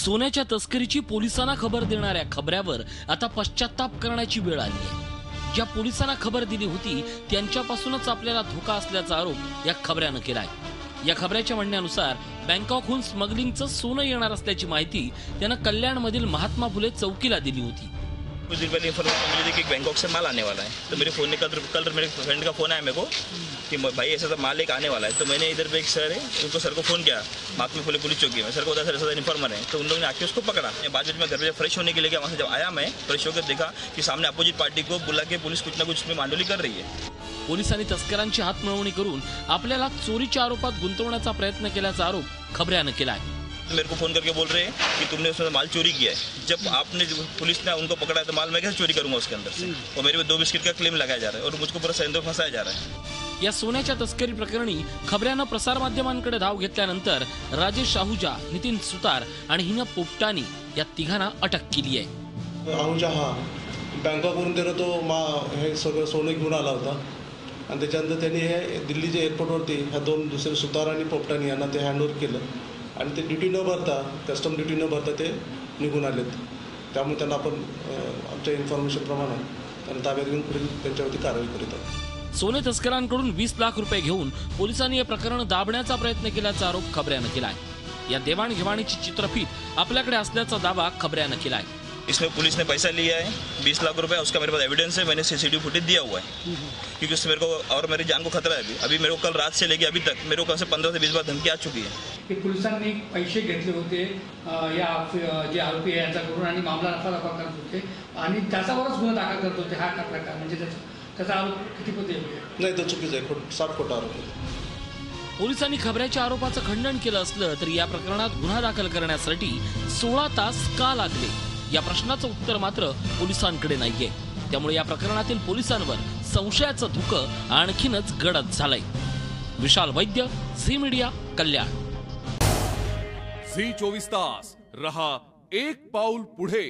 सोन्याच्या तस्करीची पोलिसांना खबर देणाऱ्या खबऱ्यावर आता पश्चाताप करण्याची वेळ आली आहे। ज्या पोलिसांना खबर दिली होती त्यांच्यापासूनच आपल्याला धोका असल्याचा आरोप या खबऱ्यानं केलाय। या खबऱ्याच्या म्हणण्यानुसार बँकॉकहून स्मगलिंगचं सोनं येणार असल्याची माहिती त्यानं कल्याणमधील महात्मा फुले चौकीला दिली होती। कुछ दिन पहले इन्फॉर्मेशन मिली थी कि बैंकॉक से माल आने वाला है, तो मेरे फ़ोन ने कल मेरे फ्रेंड का फ़ोन आया मेरे को कि भाई ऐसा तो माल एक आने वाला है। तो मैंने इधर पे एक सर है उनको सर को phone KIA, Mahatma Phule police चौकी में। सर को बता सर ऐसा इन्फॉर्मर है, तो उन लोगों ने आके उसको पकड़ा। बाद में घर पे फ्रेश होने के लिए गया, वहाँ से जब आया मैं फ्रेश होकर देखा कि सामने अपोजिट पार्टी को बुला के पुलिस कुछ ना कुछ उसमें मांडोली कर रही है। पोलिसांनी तस्करांची हातमिळवणी करून आपल्याला चोरीच्या आरोपात गुंतवण्याचा प्रयत्न केल्याचा आरोप खबऱ्यानं केलाय। मेरे को फ़ोन करके बोल रहे हैं कि तुमने उसमें माल चोरी किया है। जब आपने पुलिस ने उनको पकड़ा है तो माल मैं कैसे चोरी करूंगा उसके अंदर से? और मेरे पे 2 बिस्किट का क्लेम लगाया जा रहा है और मुझको पूरा सैंदो फंसाया जा रहा है। या सोन्याच्या तस्करी प्रकरणी खबऱ्यानं प्रसार माध्यमांकडे धाव घेतल्यानंतर राजेश आहुजा, नितीन सुतार आणि हिना पोपटानी या तिघांना अटक केली आहे। आहुजा हा बँकॉकवरून त्यानं तो हे सगळं सोनं घेऊन आला होता आणि त्याच्यानंतर त्यांनी हे दिल्लीच्या एअरपोर्टवरती ह्या 2 दुसरे सुतार आणि पोपटानी यांना ते हँडओव्हर केलं आणि ते ड्युटी न भरता, कस्टम ड्युटी न भरता ते निघून आलेत। त्यामुळे त्यांना आपण आमच्या इन्फॉर्मेशनप्रमाणे त्यांना ताब्यात घेऊन पुढील त्यांच्यावरती कारवाई करीत आहोत। सोने तस्करांकडून 20 लाख रुपये घेऊन पोलिसांनी हे प्रकरण दाबण्याचा प्रयत्न केल्याचा आरोप खबऱ्यानं केलाय। या देवाणघेवाणीची चित्रफीत आपल्याकडे असल्याचा दावा खबऱ्यानं केलाय। इसमें पुलिस ने पैसा लिया है 20 लाख रुपए, उसका मेरे पास एविडेंस है। मैंने सीसीटीवी फुटेज दिया हुआ है क्योंकि उससे मेरे को और मेरी जान को खतरा है। अभी मेरे को कल रात से लेके अभी तक मेरे को कम से 15 से 20 बार धमकी आ चुकी है की पोलिसांनी पैसे घेतले होते या जे आरोपी आहे यांच्याकडून आणि मामला रफादफा करत होते आणि त्याच्यावरच गुन्हा दाखल करत होते। हा प्रकार म्हणजे त्याचा आरोप कितीपत आहे? नाही, तो चुकीचा आहे, 60 खोटा आरोप आहे। पोलिसांनी खबऱ्याच्या आरोपाचं खंडन केलं असलं तरी या प्रकरणात गुन्हा दाखल करण्यासाठी 16 तास का लागले या प्रश्नाचं उत्तर मात्र पोलिसांकडे नाहीये। त्यामुळे या प्रकरणातील पोलिसांवर संशयाचं धुकं आणखीनच गडद झालंय। विशाल वैद्य, झी मीडिया, कल्याण। झी 24 तास रहा एक पाऊल पुढे।